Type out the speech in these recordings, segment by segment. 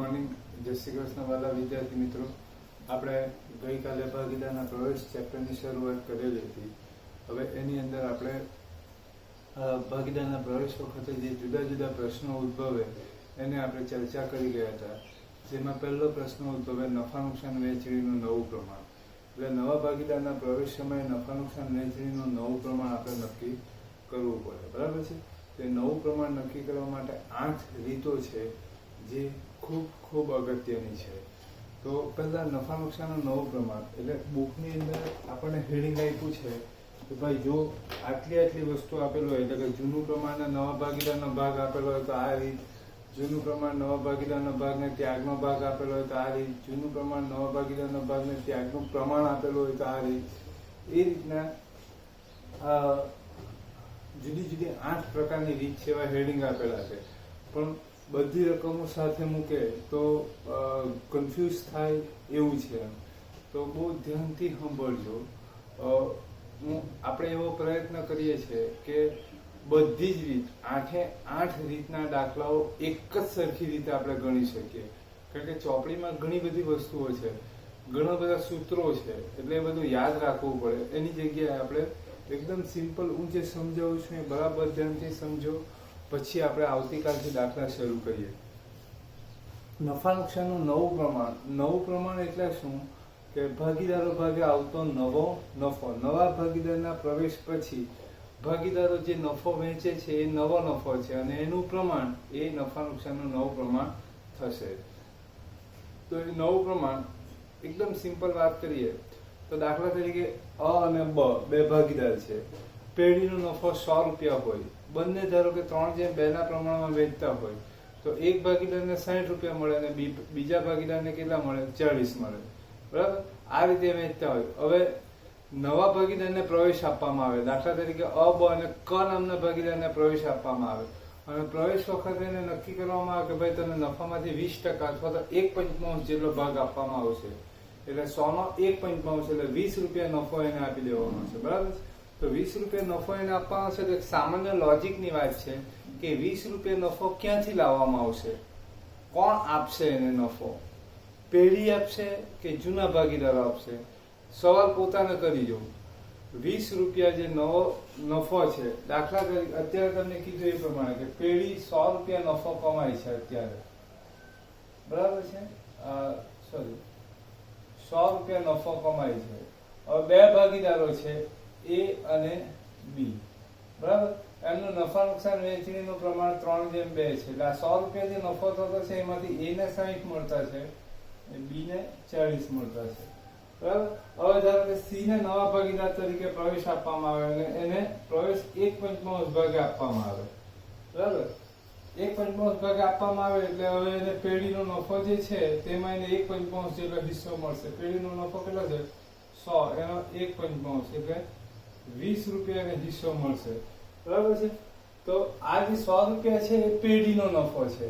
Morning, જય શ્રી કૃષ્ણ વાલા વિદ્યાર્થી મિત્રો. આપણે ગઈકાલે ભાગીદારના પ્રવેશ ચેપ્ટરની શરૂઆત કરેલી હતી. હવે એની અંદર આપણે ભાગીદારના પ્રવેશ વખતે જે જુદા જુદા પ્રશ્નો ઉદ્ભવે એને આપણે ચર્ચા કરી ગયા હતા. જેમાં પહેલો પ્રશ્ન ઉદ્ભવે નફા નુકસાન વહેંચણીનું નવું પ્રમાણ. એટલે નવા ભાગીદારના પ્રવેશ સમયે નફા નુકસાન વહેંચણીનું નવું પ્રમાણ આપણે નક્કી કરવું પડે, બરાબર છે. તે નવું પ્રમાણ નક્કી કરવા માટે 8 રીતો છે જે ખૂબ ખૂબ અગત્યની છે. તો પહેલા નફા નુકસાનનું નવું પ્રમાણ, એટલે બુકની અંદર આપણને હેડિંગ આપ્યું છે કે ભાઈ જો આટલી વસ્તુ આપેલું હોય, એટલે કે જૂનું પ્રમાણ નવા ભાગીદારનો ભાગ આપેલો હોય તો આ રીત, જૂનું પ્રમાણ નવા ભાગીદારનો ભાગને ત્યાગનો ભાગ આપેલો હોય તો આ રીત, જૂનું પ્રમાણ નવા ભાગીદારનો ભાગને ત્યાગનું પ્રમાણ આપેલું હોય તો આ રીત, એ રીતના જુદી જુદી 8 પ્રકારની રીત છે એવા હેડિંગ આપેલા છે. પણ બધી રકમો સાથે મૂકે તો કન્ફ્યુઝ થાય એવું છે. તો બહુ ધ્યાનથી સાંભળજો. આપણે એવો પ્રયત્ન કરીએ છીએ કે બધી જ રીત 8 રીતના દાખલાઓ એક જ સરખી રીતે આપણે ગણી શકીએ. કારણ કે ચોપડીમાં ઘણી બધી વસ્તુઓ છે, ઘણા બધા સૂત્રો છે, એટલે એ બધું યાદ રાખવું પડે. એની જગ્યાએ આપણે એકદમ સિમ્પલ, હું જે સમજાવું છું એ બરાબર ધ્યાનથી સમજો, પછી આપણે આવતીકાલથી દાખલા શરૂ કરીએ. નફા નુકસાનનું નવું પ્રમાણ એટલે શું કે ભાગીદારો ભાગે આવતો નવો નફો. નવા ભાગીદારના પ્રવેશ પછી ભાગીદારો જે નફો વહેંચે છે એ નવો નફો છે અને એનું પ્રમાણ એ નફા નુકસાનનું નવું પ્રમાણ થશે. તો એ નવું પ્રમાણ એકદમ સિમ્પલ વાત કરીએ તો દાખલા તરીકે અ અને બ બે ભાગીદાર છે. પેઢીનો નફો 100 રૂપિયા હોય, બંને ધારો કે 3:2 ના પ્રમાણમાં વેચતા હોય તો એક ભાગીદારને 60 રૂપિયા મળે અને બીજા ભાગીદારને કેટલા મળે? 40 મળે, બરાબર. આ રીતે વેચતા હોય. હવે નવા ભાગીદારને પ્રવેશ આપવામાં આવે. દાખલા તરીકે અ, બ અને ક નામના ભાગીદારને પ્રવેશ આપવામાં આવે અને પ્રવેશ વખતે એને નક્કી કરવામાં આવે કે ભાઈ તને નફામાંથી 20% અથવા તો 1/5 જેટલો ભાગ આપવામાં આવશે. એટલે 100 નો 1/5 એટલે 20 રૂપિયા નફો એને આપી દેવાનો છે, બરાબર. તો 20 રૂપિયા નફો એને આપવાનો છે. તો એક સામાન્ય લોજિકની વાત છે કે 20 રૂપિયા નફો ક્યાંથી લાવવામાં આવશે? કોણ આપશે એને નફો? પેઢી આપશે કે જૂના ભાગીદારો આપશે? સવાલ પોતાને કરી જો. 20 રૂપિયા જે નવો નફો છે, દાખલા તરીકે અત્યારે તમને કીધું એ પ્રમાણે કે પેઢી 100 રૂપિયા નફો કમાય છે અત્યારે, બરાબર છે. સોરી, 100 રૂપિયા નફો કમાય છે. હવે બે ભાગીદારો છે, એ અને બી, બરાબર. એમનું નફા નુકસાન વહેંચણીનું પ્રમાણ 3:2 છે. એટલે આ 100 રૂપિયા જે નફો થતો છે એમાંથી એ ને 60 મળતા છે, બી ને 40 મળતા છે, બરાબર. હવે ધારો કે સી ને નવા ભાગીદાર તરીકે પ્રવેશ આપવામાં આવે અને એને પ્રવેશ 1/5 ભાગે આપવામાં આવે, બરાબર. 1/5 ભાગે આપવામાં આવે એટલે હવે એને પેઢીનો નફો જે છે તેમાં એને 1/5 જેટલો હિસ્સો મળશે. પેઢીનો નફો કેટલો છે? 100, એનો 1/5 એટલે 20 રૂપિયા એને હિસ્સો મળશે, બરાબર છે. તો આ જે 100 રૂપિયા છે એ પેઢીનો નફો છે.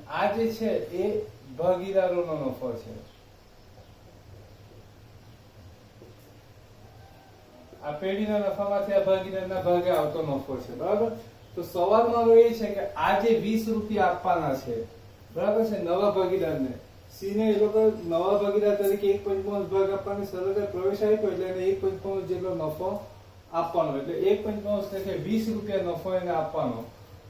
આ જે છે એ ભાગીદારોનો નફો છે. આ પેઢીના નફામાંથી આ ભાગીદારના ભાગે આવતો નફો છે, બરાબર. તો સવાલ મારો એ છે કે આ જે 20 રૂપિયા આપવાના છે, બરાબર છે, નવા ભાગીદારને, સી ને એ લોકો નવા ભાગીદાર તરીકે 1/5 ભાગ આપવાની શરતે પ્રવેશ આપ્યો એટલે એને 1/5 જેટલો નફો આપવાનો. એટલે 1/5 એટલે 20 રૂપિયા નફો એને આપવાનો.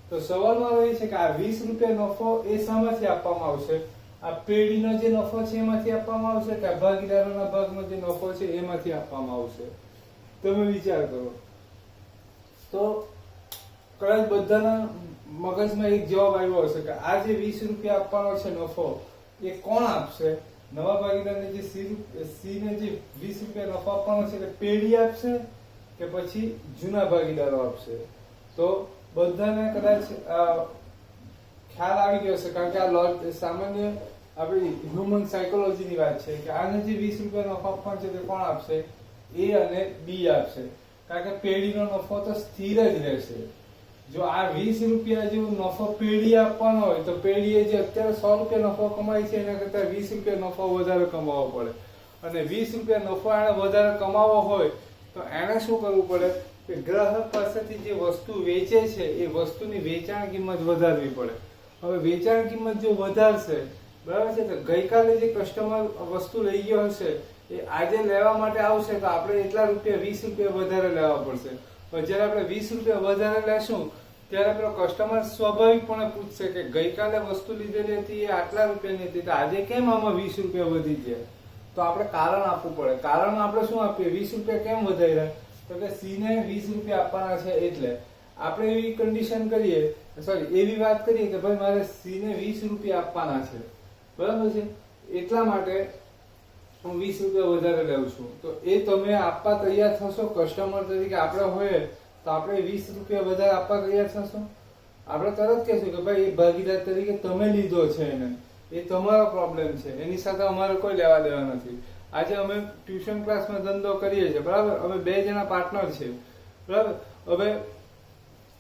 તો સવાલ મારો એ છે કે આ 20 રૂપિયા નફો એ શામાંથી આપવામાં આવશે? આ પેઢીનો જે નફો છે એમાંથી આપવામાં આવશે કે આ ભાગીદારોના ભાગનો જે નફો છે એમાંથી આપવામાં આવશે? તમે વિચાર કરો. તો કદાચ બધાના મગજમાં એક જવાબ આવ્યો હશે કે આ જે 20 રૂપિયા આપવાનો છે નફો એ કોણ આપશે? નવા ભાગીદારને જે સી ને જે 20 રૂપિયા નફો આપવાનો છે એટલે પેઢી આપશે કે પછી જૂના ભાગીદારો આપશે? તો બધાને કદાચ ખ્યાલ આવી ગયો હશે, કારણ કે આ સામાન્ય આપણી હ્યુમન સાયકોલોજીની વાત છે કે આને જે 20 રૂપિયા નફો આપવાનો છે તે કોણ આપશે? એ અને બી આપશે. કારણ કે પેઢીનો નફો તો સ્થિર જ રહેશે. જો આ 20 રૂપિયા જેવો નફો પેઢી આપવાનો હોય તો પેઢીએ જે અત્યારે 100 રૂપિયા નફો કમાય છે એના કરતા 20 રૂપિયા નફો વધારે કમાવો પડે. અને 20 રૂપિયા નફો એને વધારે કમાવો હોય તો એને શું કરવું પડે? કે ગ્રાહક પાસેથી જે વસ્તુ વેચે છે એ વસ્તુની વેચાણ કિંમત વધારવી પડે. હવે વેચાણ કિંમત જો વધારશે, બરાબર છે, તો ગઈકાલે જે કસ્ટમર વસ્તુ લઈ ગયો હશે એ આજે લેવા માટે આવશે તો આપણે એટલા રૂપિયા 20 રૂપિયા વધારે લેવા પડશે. પણ જ્યારે આપણે 20 રૂપિયા વધારે લેશું ત્યારે પેલો કસ્ટમર સ્વાભાવિકપણે પૂછશે કે ગઈકાલે વસ્તુ લીધેલી હતી એ આટલા રૂપિયાની હતી તો આજે કેમ આમાં 20 રૂપિયા વધી ગયા? તો આપણે કારણ આપવું પડે. કારણ આપણે શું આપીએ? 20 રૂપિયા કેમ વધાર્યા? તો કે સી ને 20 રૂપિયા આપવાના છે એટલે આપણે એવી કન્ડિશન કરીએ, સોરી એવી વાત કરીએ કે ભાઈ મારે સી ને 20 રૂપિયા આપવાના છે, બરાબર છે, એટલા માટે હું 20 રૂપિયા વધારે લઉં છું. તો એ તમે આપવા તૈયાર થશો કસ્ટમર તરીકે આપણે હોય તો આપણે 20 રૂપિયા વધારે આપવા તૈયાર થશો? આપણે તરત કહેશું કે ભાઈ એ ભાગીદાર તરીકે તમે લીધો છે એને, એ તમારો પ્રોબ્લેમ છે, એની સાથે અમારે કોઈ લેવા દેવા નથી. આજે અમે ટ્યુશન ક્લાસમાં ધંધો કરીએ છીએ, બરાબર, અમે 2 જણા પાર્ટનર છે, બરાબર. હવે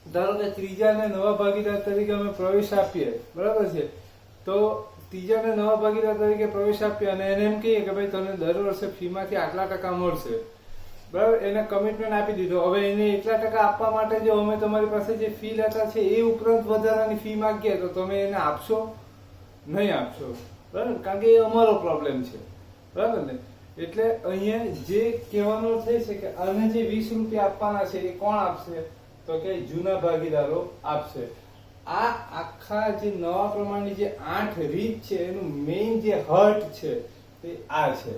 ધારો કે ત્રીજાને નવા ભાગીદાર તરીકે અમે પ્રવેશ આપીએ, બરાબર છે, તો ત્રીજાને નવા ભાગીદાર તરીકે પ્રવેશ આપીએ અને એને એમ કહીએ કે ભાઈ તને દર વર્ષે ફીમાંથી આટલા ટકા મળશે, બરાબર, એને કમિટમેન્ટ આપી દીધો. હવે એને એટલા ટકા આપવા માટે જો અમે તમારી પાસે જે ફી લેતા છે એ ઉપરાંત વધારાની ફી માંગીએ તો તમે એને આપશો? નહીં આપશો, બરાબર, કારણ કે એ અમારો પ્રોબ્લેમ છે, બરાબર ને. એટલે અહીંયા જે કહેવાનું થાય છે કે આને જે 20 રૂપિયા આપવાના છે એ કોણ આપશે? તો કે જૂના ભાગીદારો આપશે. આ આખા જે નવા પ્રમાણની જે 8 રીત છે એનું મેઇન જે હર્ટ છે તે આ છે,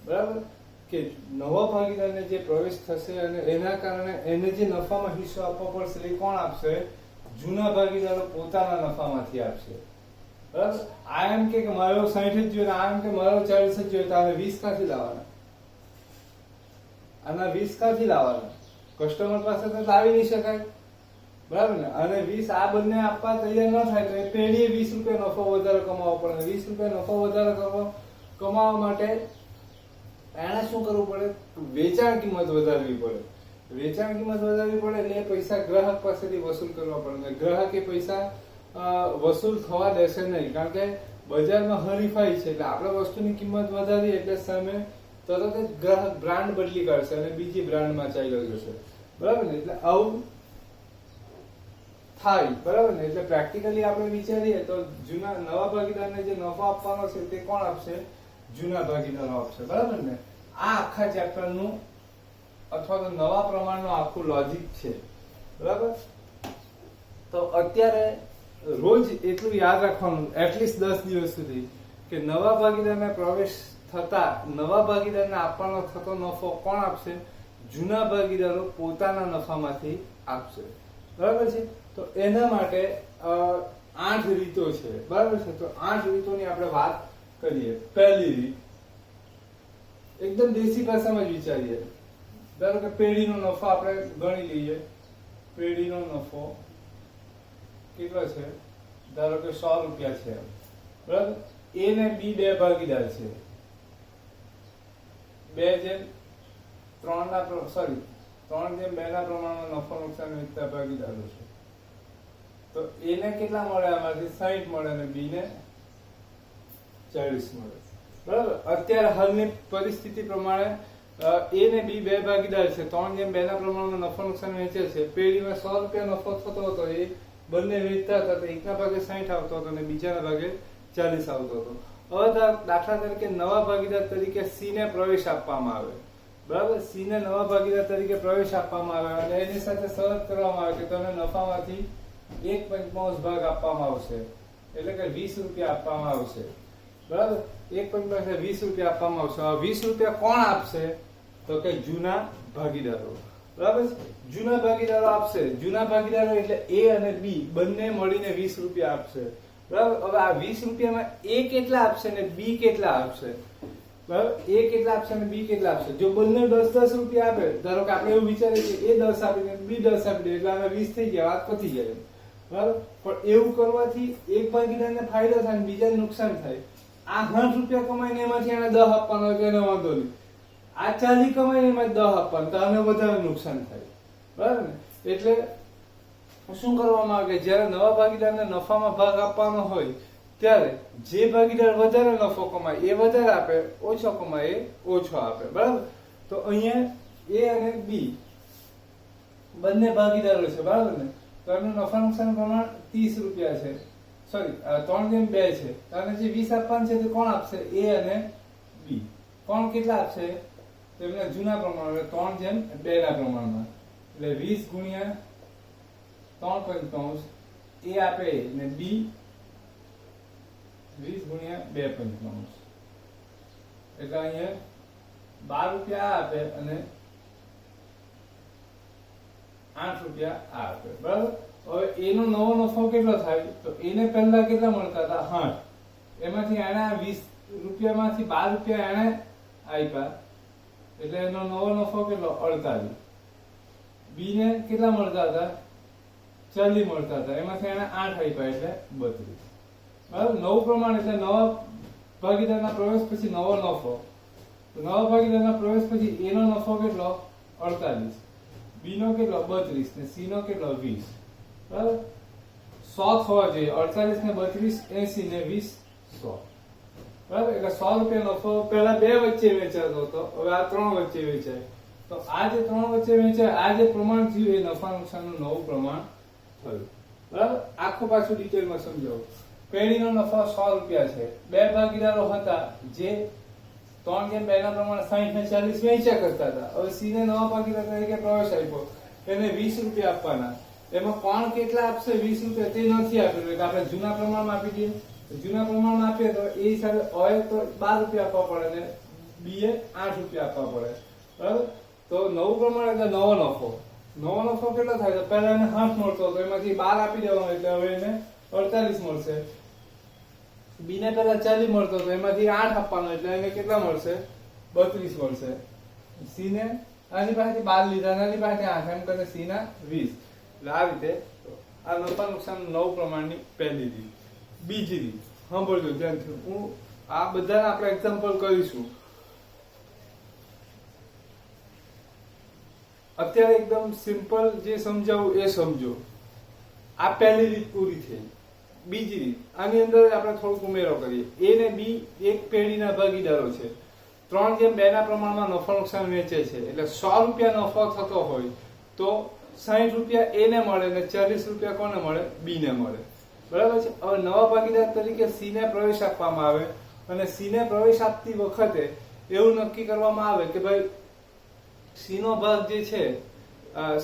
બરાબર, કે નવા ભાગીદારને જે પ્રવેશ થશે અને એના કારણે એને જે નફામાં હિસ્સો આપવો પડશે એ કોણ આપશે? જૂના ભાગીદારો પોતાના નફામાંથી આપશે, બરાબર. આ એમ કે મારો 60 જ જોઈએ, આ એમ કે મારો 40 જ જોઈએ, તો આને 20 ક્યાંથી લાવવાના? આના 20 ક્યાંથી લાવવાના? કસ્ટમર પાસે તો લાવી નહીં શકાય, બરાબર ને. અને 20 આ બંને આપવા તૈયાર ન થાય તો એ પેઢીએ 20 રૂપિયા નફો વધારે કમાવો પડે. 20 રૂપિયા નફો વધારે કમાવા માટે એને શું કરવું પડે? વેચાણ કિંમત વધારવી પડે. વેચાણ કિંમત વધારવી પડે એટલે એ પૈસા ગ્રાહક પાસેથી વસૂલ કરવા પડે. ગ્રાહક એ પૈસા વસૂલ થવા દેશે નહીં, કારણ કે બજારમાં હરીફાઈ છે એટલે આપણે વસ્તુની કિંમત વધારી એટલે સામે તરત જ ગ્રાહક બ્રાન્ડ બદલી કાઢશે અને બીજી બ્રાન્ડમાં ચાલ્યો જશે, બરાબર ને. એટલે આવું થાય, બરાબર ને. એટલે પ્રેક્ટિકલી આપણે વિચારીએ તો જૂના નવા ભાગીદારને જે નફો આપવાનો છે તે કોણ આપશે? જૂના ભાગીદારો આપશે, બરાબર ને. આ આખા ચેપ્ટરનું અથવા તો નવા પ્રમાણનું આખું લોજિક છે, બરાબર. તો અત્યારે રોજ એટલું યાદ રાખવાનું એટલીસ્ટ 10 દિવસ સુધી કે નવા ભાગીદારને પ્રવેશ થતા નવા ભાગીદારને આપવાનો થતો નફો કોણ આપશે? જૂના ભાગીદારો પોતાના નફામાંથી આપશે, બરાબર છે. તો એના માટે 8 રીતો છે, બરાબર છે. તો 8 રીતોની આપણે વાત કરીએ. પહેલી રીત એકદમ દેશી ભાષામાં જ વિચારીએ. ધારો કે પેઢીનો નફો આપણે ગણી લઈએ. પેઢીનો નફો કેટલો છે? ધારો કે 100 રૂપિયા છે, બરાબર. એ ને બી 2 ભાગીદાર છે. 2:3 ના પ્રમાણમાં નફો નુકસાન વેચતા ભાગીદારો છે. તો એને કેટલા મળે? આમાંથી 60 મળે અને બી ને 40 મળે, બરાબર. અત્યારે હાલની પરિસ્થિતિ પ્રમાણે એ ને બી 2 ભાગીદાર છે. 3:2 ના પ્રમાણમાં નફો નુકસાન વેચે છે. પેઢીમાં 100 રૂપિયા નફો થતો હતો, એ બંને વેચતા હતા તો એકના ભાગે 60 આવતો હતો અને બીજાના ભાગે 40 આવતો હતો. હવે દાખલા તરીકે નવા ભાગીદાર તરીકે સી ને પ્રવેશ આપવામાં આવે, બરાબર. સી ને નવા ભાગીદાર તરીકે પ્રવેશ આપવામાં આવે અને એની સાથે શરત કરવામાં આવે કે તને નફામાંથી 1/5 ભાગ આપવામાં આવશે, એટલે કે 20 રૂપિયા આપવામાં આવશે, બરાબર. 1/5 20 રૂપિયા આપવામાં આવશે. આ 20 રૂપિયા કોણ આપશે? તો કે જૂના ભાગીદારો, બરાબર. જૂના ભાગીદારો આપશે. જૂના ભાગીદારો એટલે એ અને બી બંને મળીને 20 રૂપિયા આપશે, બરાબર. હવે આ 20 રૂપિયામાં એ કેટલા આપશે ને બી કેટલા આપશે? બરાબર. એ કેટલા આપશે અને બી કેટલા આપશે? જો બંને 10-10 રૂપિયા આપે, ધારો કે આપણે એવું વિચારીએ કે એ 10 આપીને બી 10 આપી દે એટલે આમાં 20 થઈ ગયા, વાત પતી જાય, બરાબર. પણ એવું કરવાથી એક ભાગીદારને ફાયદો થાય અને બીજાને નુકસાન થાય. આ 60 રૂપિયા કમાઈને એમાંથી એને 10 આપવાનો એટલે એને વાંધો નહીં. આ 40 કમાઈને એમાં 10 આપવાનું તો આને વધારે નુકસાન થાય, બરાબર ને. એટલે શું કરવામાં આવે કે જયારે નવા ભાગીદારને નફામાં ભાગ આપવાનો હોય ત્યારે જે ભાગીદાર વધારે નફો કમાય એ વધારે આપે, ઓછો કમાય એ ઓછો આપે, બરાબર. તો અહીંયા એ અને બી બંને ભાગીદારો છે, બરાબર ને? તો એનું નફા નુકસાન પ્રમાણ 30 રૂપિયા છે, સોરી 3/2 છે. અને જે 20 આપવાનું છે તે કોણ આપશે? A અને B. કોણ કેટલા આપશે? એમના જૂના પ્રમાણ 3/2 ના પ્રમાણમાં, એટલે 20 ગુણ્યા 3.5 A આપે ને B 20 ગુણ્યા 2.5, એટલે અહીંયા 12 રૂપિયા આપે અને 8 રૂપિયા આપે, બરાબર. હવે એનો નવો નફો કેટલો થાય? તો એને પહેલા કેટલા મળતા હતા? 8. એમાંથી એને 20 રૂપિયામાંથી 12 રૂપિયા એને આપ્યા, એટલે એનો નવો નફો કેટલો? 48. બી ને કેટલા મળતા હતા? 40 મળતા હતા, એમાંથી એને 8 આપ્યા, એટલે 32. બરાબર. નવું પ્રમાણ એટલે નવા ભાગીદારના પ્રવેશ પછી નવો નફો. તો નવા ભાગીદારના પ્રવેશ પછી એનો નફો કેટલો? 48. બી નો કેટલો? 32 ને સી નો કેટલો? 20. બરાબર. 100 થવા જોઈએ. 48 ને 32 80 ને 20 100. બરાબર. એટલે 100 રૂપિયા નફો પહેલા બે વચ્ચે વેચાતો હતો, હવે આ ત્રણ વચ્ચે વેચાય. તો આ જે ત્રણ વચ્ચે વેચાય, આ જે પ્રમાણ થયું એ નફા નુકસાનનું નવું પ્રમાણ થયું. બરાબર. આખું પાછું ડિટેલમાં સમજાવું. પેઢીનો નફો 100 રૂપિયા છે. બે ભાગીદારો હતા જે 3/2 ના પ્રમાણે 60 ને 40 વેચ્યા કરતા હતા. હવે સી ને નવા ભાગીદાર તરીકે પ્રવેશ આપ્યો, એને 20 રૂપિયા આપવાના. એમાં કોણ કેટલા આપશે? 20 રૂપિયા તે નથી આપેલું, એટલે આપણે જૂના પ્રમાણમાં આપી દઈએ. જૂના પ્રમાણમાં આપીએ તો એ હિસાબે ઓએ તો 12 રૂપિયા આપવા પડે ને બી એ 8 રૂપિયા આપવા પડે, બરાબર. તો નવું પ્રમાણ એટલે નવો નફો. નવો નફો કેટલો થાય? તો પહેલા એને 8 મળતો હતો, એમાંથી 12 આપી દેવાનો, એટલે હવે એને 48 મળશે. બી ને પહેલા 40 મળતો હતો, એમાંથી 8 આપવાનો, એટલે એને કેટલા મળશે? 32 મળશે. સી ને આની પાસેથી 12 લીધા, આની પાસેથી 8, એમ કરીને સી ના 20. એટલે આ રીતે આ નફા નુકસાન નવ પ્રમાણની પહેલી રીત. બીજી રીત સાંભળજો ધ્યાનથી, હું આ બધાને આપણે એક્ઝામ્પલ કરીશું. અત્યારે એકદમ સિમ્પલ જે સમજાવું એ સમજો. આ પહેલી રીત પૂરી થઈ. બીજી રીત, આની અંદર આપણે થોડુંક ઉમેરો કરીએ. એ ને બી એક પેઢીના ભાગીદારો છે. 3/2 ના પ્રમાણમાં નફો નુકસાન વેચે છે, એટલે 100 રૂપિયા નફો થતો હોય તો 60 રૂપિયા એ ને મળે ને 40 રૂપિયા કોને મળે? બી ને મળે, બરાબર છે. હવે નવા ભાગીદાર તરીકે સી ને પ્રવેશ આપવામાં આવે, અને સી ને પ્રવેશ આપતી વખતે એવું નક્કી કરવામાં આવે કે ભાઈ સી નો ભાગ જે છે,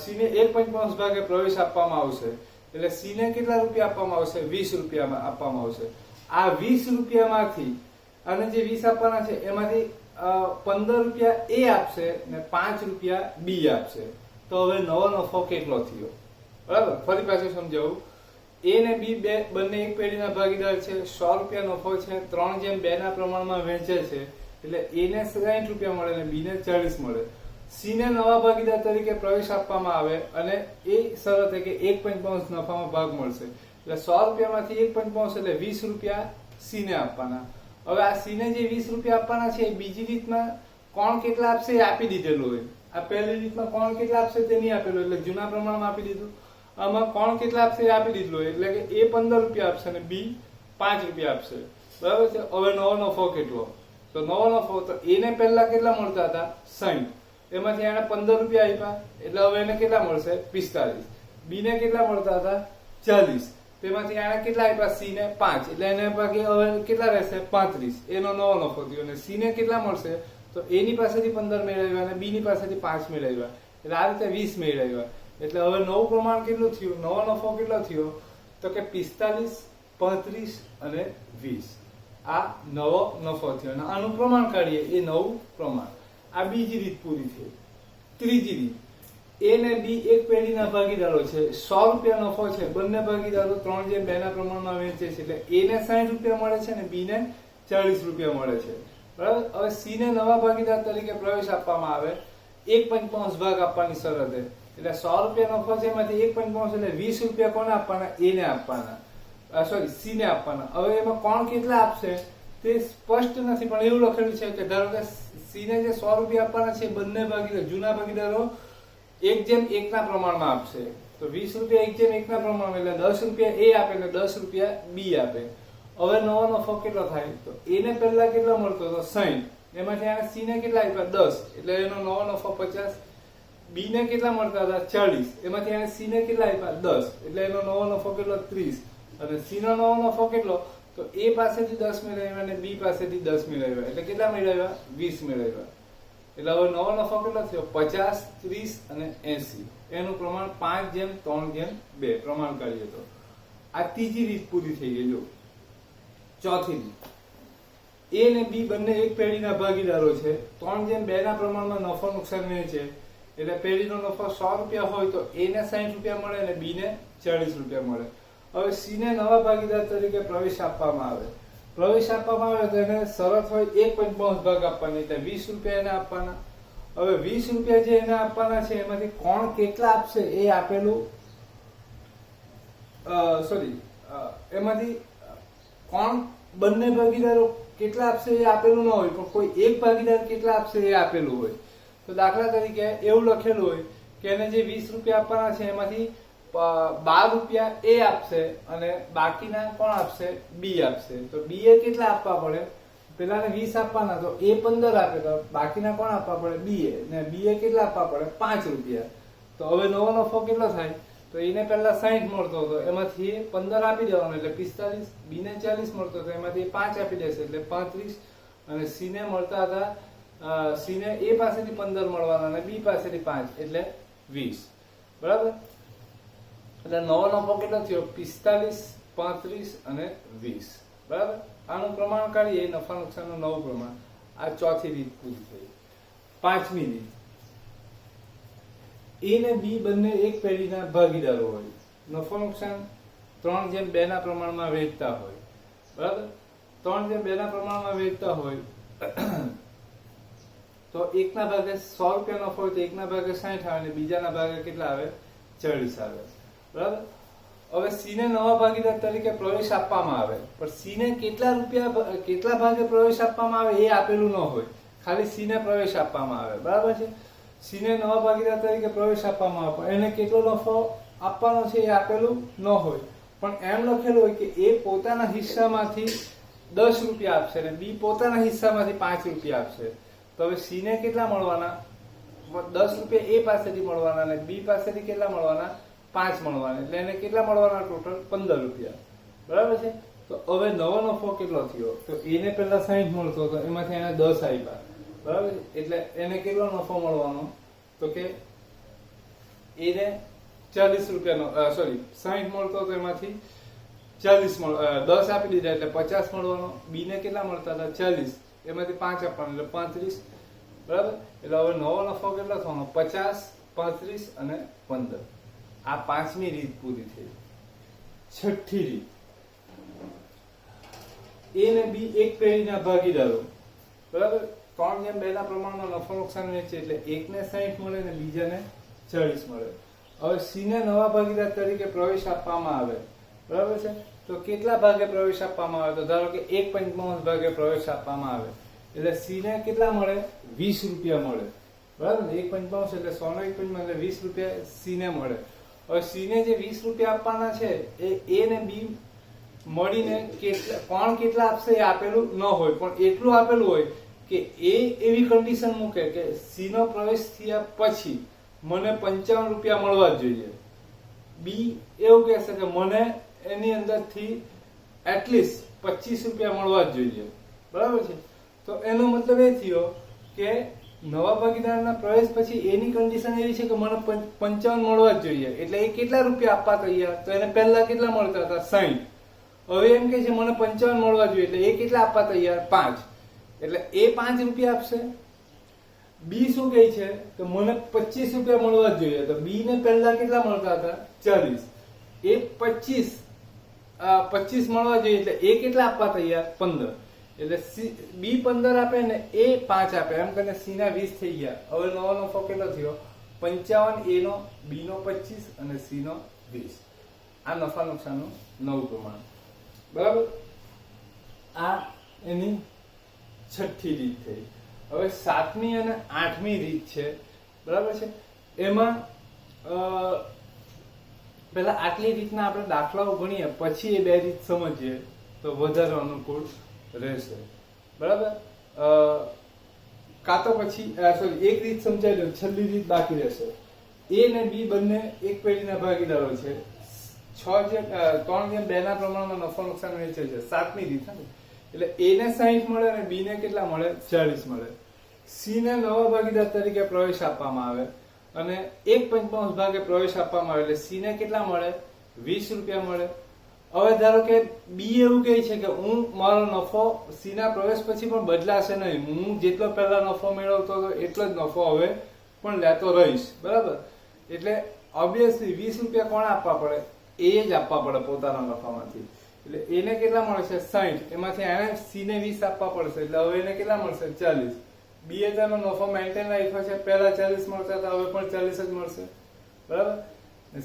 સી ને 1.5 ભાગે પ્રવેશ આપવામાં આવશે, એટલે સી ને કેટલા રૂપિયા આપવામાં આવશે? 20 રૂપિયા આપવામાં આવશે. આ 20 રૂપિયામાંથી અને જે 20 આપવાના છે એમાંથી 15 રૂપિયા એ આપશે ને 5 રૂપિયા બી આપશે. તો હવે નવો નફો કેટલો થયો? બરાબર. ફરી પાછું સમજાવું. એ ને બી બંને એક પેઢીના ભાગીદાર છે. 100 રૂપિયા નફો છે. 3/2 ના પ્રમાણમાં વેચે છે, એટલે એ ને 60 રૂપિયા મળે ને બી ને 40 મળે. સી ને નવા ભાગીદાર તરીકે પ્રવેશ આપવામાં આવે અને એ શરતે કે 1.5 નફામાં ભાગ મળશે, એટલે 100 રૂપિયામાંથી 1.5 એટલે 20 રૂપિયા સી ને આપવાના. હવે આ સી ને જે 20 રૂપિયા આપવાના છે, બીજી રીતમાં કોણ કેટલા આપશે એ આપી દીધેલું હોય. આ પહેલી રીતમાં કોણ કેટલા આપશે તે નહીં આપેલું, એટલે જૂના પ્રમાણમાં આપી દીધું. આમાં કોણ કેટલા આપશે એ આપી દીધું હોય, એટલે કે એ 15 રૂપિયા આપશે અને બી 5 રૂપિયા આપશે, બરાબર છે. હવે નવો નફો કેટલો? તો નવો નફો, તો એને પહેલા કેટલા મળતા હતા? 60. એમાંથી એને 15 રૂપિયા આપ્યા, એટલે હવે એને કેટલા મળશે? 45. બી ને કેટલા મળતા હતા? 40. તેમાંથી એને કેટલા આપ્યા? સી ને 5, એટલે એને બાકી હવે કેટલા રહેશે? 35. એનો નવો નફો થયો. અને સી ને કેટલા મળશે? તો એની પાસેથી 15 મેળવ્યા અને બી ની પાસેથી 5 મેળવ્યા, એટલે આ રીતે 20 મેળવ્યા. એટલે હવે નવું પ્રમાણ કેટલું થયું? નવો નફો કેટલો થયો? તો કે 45, 35 અને 20. આ નવો નફો થયો, અને આનું પ્રમાણ કાઢીએ એ નવું પ્રમાણ. આ બીજી રીત પૂરી થઈ. ત્રીજી રીત, એ ને બી એક પેઢીના ભાગીદારો છે. 100 રૂપિયા નફો છે. બંને ભાગીદારો 3/2 ના પ્રમાણમાં વેચે છે, એટલે એ ને 60 રૂપિયા મળે છે અને બી ને 40 રૂપિયા મળે છે, બરાબર. હવે સી ને નવા ભાગીદાર તરીકે પ્રવેશ આપવામાં આવે, 1.5 ભાગ આપવાની શરતે, એટલે 100 રૂપિયા નફો છે, એમાંથી 1.5 એટલે 20 રૂપિયા કોને આપવાના? એ ને આપવાના, સોરી સી ને આપવાના. હવે એમાં કોણ કેટલા આપશે તે સ્પષ્ટ નથી, પણ એવું લખેલું છે કે ધારો કે સી ને જે 100 રૂપિયા આપવાના છે, બંને ભાગીદાર જૂના ભાગીદારો 1/1 ના પ્રમાણમાં આપશે. તો 20 રૂપિયા 1/1 ના પ્રમાણમાં, એટલે 10 રૂપિયા એ આપે એટલે 10 રૂપિયા બી આપે. હવે નવો નફો કેટલો થાય? તો એ ને પહેલા કેટલો મળતો હતો? 60. એમાંથી સી ને કેટલા આપ્યા? 10, એટલે એનો નવો નફો 50. બી ને કેટલા મળતા હતા 40, એમાંથી એને સી ને કેટલા આપ્યા 10, એટલે એનો નવો નફો કેટલો 30, અને સી નો નવો નફો કેટલો, તો એ પાસેથી 10 મેળવ્યા અને બી પાસેથી 10 મેળવ્યા, એટલે કેટલા મેળવ્યા 20 મેળવ્યા. એટલે હવે નવો નફો કેટલો થયો 50, 30 અને 80. એનું પ્રમાણ 5:3:2 પ્રમાણ કરીએ તો આ ત્રીજી રીત પૂરી થઈ ગઈ. જો ચોથી રીત, એ ને બી બંને એક પેઢીના ભાગીદારો છે, 3:2 ના પ્રમાણમાં નફો નુકસાન વહેંચે, એટલે પેઢીનો નફો 100 રૂપિયા હોય તો એ ને 60 રૂપિયા મળે અને બી ને 40 રૂપિયા મળે. હવે સી ને નવા ભાગીદાર તરીકે પ્રવેશ આપવામાં આવે. પ્રવેશ આપવામાં આવે તો એને શરત હોય 1.5 ભાગ આપવાની, એટલે 20 રૂપિયા એને આપવાના. હવે 20 રૂપિયા જે એને આપવાના છે એમાંથી કોણ કેટલા આપશે એ આપેલું, એમાંથી કોણ બંને ભાગીદારો કેટલા આપશે એ આપેલું ન હોય, પણ કોઈ એક ભાગીદાર કેટલા આપશે એ આપેલું હોય. તો દાખલા તરીકે એવું લખેલું હોય કે એને જે 20 રૂપિયા આપવાના છે એમાંથી 12 રૂપિયા એ આપશે અને બાકીના કોણ આપશે, બી આપશે. તો બી એ કેટલા આપવા પડે, પેલાને 20 આપવાના, તો એ 15 આપે, તો બાકીના કોણ આપવા પડે, બી એ, ને બી એ કેટલા આપવા પડે 5 રૂપિયા. તો હવે નવો નફો કેટલો થાય, તો એને પહેલા 60 મળતો હતો, એમાંથી 15 આપી દેવાનો એટલે 45, બી ને 40 મળતો હતો, એમાંથી 5 આપી દેશે એટલે 35, અને સી ને મળતા હતા, સી ને એ પાસેથી 15 મળવાના અને બી પાસેથી 5 એટલે 20. બરાબર, એટલે નવો નફો કેટલો થયો 45, 35 અને 20. બરાબર, આનું પ્રમાણ કાઢીએ નફા નુકસાનનું નવું પ્રમાણ. આ ચોથી રીત પૂરી થઈ. પાંચમી રીત, એ ને બી બંને એક પેઢીના ભાગીદારો હોય, નફો નુકસાન 3:2 ના પ્રમાણમાં વહેંચતા હોય. બરાબર, 3:2 ના પ્રમાણમાં વહેંચતા હોય તો એકના ભાગે 100 રૂપિયા નફો હોય તો એકના ભાગે 60 આવે અને બીજાના ભાગે કેટલા આવે 40 આવે. બરાબર, હવે સી ને નવા ભાગીદાર તરીકે પ્રવેશ આપવામાં આવે, પણ સી ને કેટલા ભાગે પ્રવેશ આપવામાં આવે એ આપેલું ન હોય, ખાલી સી ને પ્રવેશ આપવામાં આવે. બરાબર છે, સી ને નવા ભાગીદાર તરીકે પ્રવેશ આપવામાં આવે, પણ એને કેટલો નફો આપવાનો છે એ આપેલું ન હોય, પણ એમ લખેલું હોય કે એ પોતાના હિસ્સામાંથી 10 રૂપિયા આપશે અને બી પોતાના હિસ્સામાંથી 5 રૂપિયા આપશે. તો હવે સી ને કેટલા મળવાના, 10 રૂપિયા એ પાસેથી મળવાના અને બી પાસેથી કેટલા મળવાના 5 મળવાના, એટલે એને કેટલા મળવાના ટોટલ 15 રૂપિયા. બરાબર છે, તો હવે નવો નફો કેટલો થયો, તો એને પહેલા 60 મળતો હતો, એમાંથી એને 10 આપ્યા. બરાબર, એટલે એને કેટલો નફો મળવાનો, તો કે એને 40 રૂપિયાનો 60 મળતો હતો, એમાંથી 10 આપી દીધા એટલે 50 મળવાનો. બી ને કેટલા મળતા હતા 40, એમાંથી 5 આપવાના એટલે 35. બરાબર, એટલે હવે નવો નફો કેટલો થવાનો 50, 35 અને 15. આ પાંચમી રીત પૂરી થઈ. છઠ્ઠી રીત, એ ને બી એક પેઢીના ભાગીદારો. બરાબર, 3:2 ના પ્રમાણમાં નફો નુકસાન વહેંચે, એટલે એકને 60 મળે ને બીજાને 40 મળે. હવે સી ને નવા ભાગીદાર તરીકે પ્રવેશ આપવામાં આવે. બરાબર છે, તો કેટલા ભાગે પ્રવેશ આપવામાં આવે, તો ધારો કે 1.5 ભાગે પ્રવેશ આપવામાં આવે, એટલે સી ને કેટલા મળે 20 રૂપિયા મળે. બરાબર, 1.5 એટલે 100 નો 1.5 એટલે 20 રૂપિયા સી ને મળે. હવે સી ને જે 20 રૂપિયા આપવાના છે એ ને બી મળીને કોણ કેટલા આપશે એ આપેલું ન હોય, પણ એટલું આપેલું હોય કે એ એવી કન્ડિશન મૂકે કે સી નો પ્રવેશ થયા પછી મને 55 રૂપિયા મળવા જ જોઈએ. બી એવું કહેશે કે મને એની અંદરથી એટલીસ્ટ 25 રૂપિયા મળવા જ જોઈએ. બરાબર છે, તો એનો મતલબ એ થયો કે નવા ભાગીદારના પ્રવેશ પછી એની કન્ડિશન એવી છે કે મને 55 મળવા જ જોઈએ, એટલે એ કેટલા રૂપિયા આપવા તૈયાર, તો એને પહેલા કેટલા મળતા હતા 60. હવે એમ કે છે મને 55 મળવા જોઈએ, એટલે એ કેટલા આપવા તૈયાર 5, એટલે એ 5 રૂપિયા આપશે. બી શું કહે છે કે મને 25 રૂપિયા મળવા જ જોઈએ, તો બી ને પહેલા કેટલા મળતા હતા 40, એ 25 મળવા જોઈએ, એટલે એ કેટલા આપવા તૈયાર 15, એટલે બી 15 આપે ને એ 5 આપે, એમ કરીને સી ના 20 થઈ ગયા. હવે નવો નફો કેટલો થયો 55, એ નો, બી નો 25 અને સી નો 20. આ નફા નુકસાનનું નવું પ્રમાણ. બરાબર, આ એની છઠ્ઠી રીત થઈ. હવે સાતમી અને આઠમી રીત છે. બરાબર છે, એમાં પેલા આટલી રીતના આપણે દાખલાઓ ગણીએ પછી એ બે રીત સમજીએ તો વધારે અનુકૂળ રહેશે. બરાબર, કાં તો પછી સોરી એક રીત સમજાવી દઉં, છેલ્લી રીત બાકી રહેશે. એ ને બી બંને એક પેઢીના ભાગીદારો છે. 3:2 ના પ્રમાણમાં નફો નુકસાન વેચે છે. 7મી રીત. એટલે એ ને 60 મળે અને બી ને કેટલા મળે? 40 મળે. સી ને નવા ભાગીદાર તરીકે પ્રવેશ આપવામાં આવે અને 1/5 ભાગે પ્રવેશ આપવામાં આવે એટલે સી ને કેટલા મળે? 20 રૂપિયા મળે. હવે ધારો કે બી એવું કહે છે કે હું મારો નફો સી ના પ્રવેશ પછી પણ બદલાશે નહીં, હું જેટલો પહેલા નફો મેળવતો હતો એટલો જ નફો હવે પણ લેતો રહીશ, બરાબર? એટલે ઓબ્વિયસલી 20 રૂપિયા કોણ આપવા પડે? એ જ આપવા પડે પોતાના નફામાંથી. એટલે એને કેટલા મળશે? 60. એમાંથી એને સી ને 20 આપવા પડશે એટલે હવે એને કેટલા મળશે? 40. બી એ તેનો નફો મેન્ટેન રાખ્યો છે, પહેલા 40 મળતા હતા, હવે પણ 40 જ મળશે, બરાબર?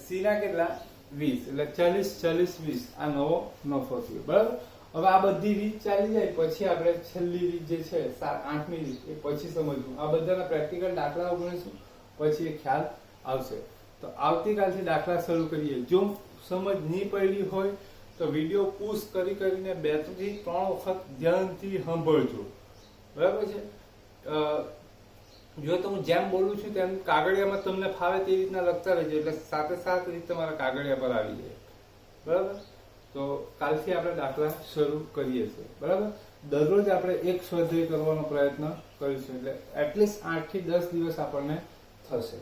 સી ના કેટલા? 20. એટલે 40, 40, 20 આ નવો નફો થયો, બરાબર? હવે આ બધી રીત ચાલી જાય પછી આપણે છેલ્લી રીત જે છે 8મી રીત એ પછી સમજવું. આ બધાના પ્રેક્ટિકલ દાખલાઓ ગણીશું પછી એ ખ્યાલ આવશે. તો આવતીકાલથી દાખલા શરૂ કરીએ. જો સમજ નહીં પડી હોય તો વિડીયો પુશ કરીને 2 થી 3 વખત ધ્યાનથી સાંભળજો, બરાબર છે? જો તો હું જેમ બોલું છું તેમ કાગળિયામાં તમને ફાવે તે રીતના લખતા રહેજો એટલે સાથે સાથ રીત તમારા કાગળિયા પર આવી જાય, બરાબર? તો કાલથી આપણે દાખલા શરૂ કરીએ છીએ, બરાબર? દરરોજ આપણે એક સ્વાધ્યાય કરવાનો પ્રયત્ન કરીશું એટલે એટલીસ્ટ 8 થી 10 દિવસ આપણને થશે,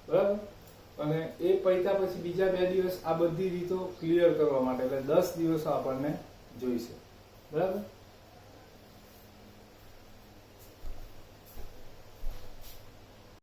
બરાબર? અને એ પૈતા પછી બીજા 2 દિવસ આ બધી રીતો ક્લિયર કરવા માટે એટલે 10 દિવસો આપણને જોઈશે, બરાબર?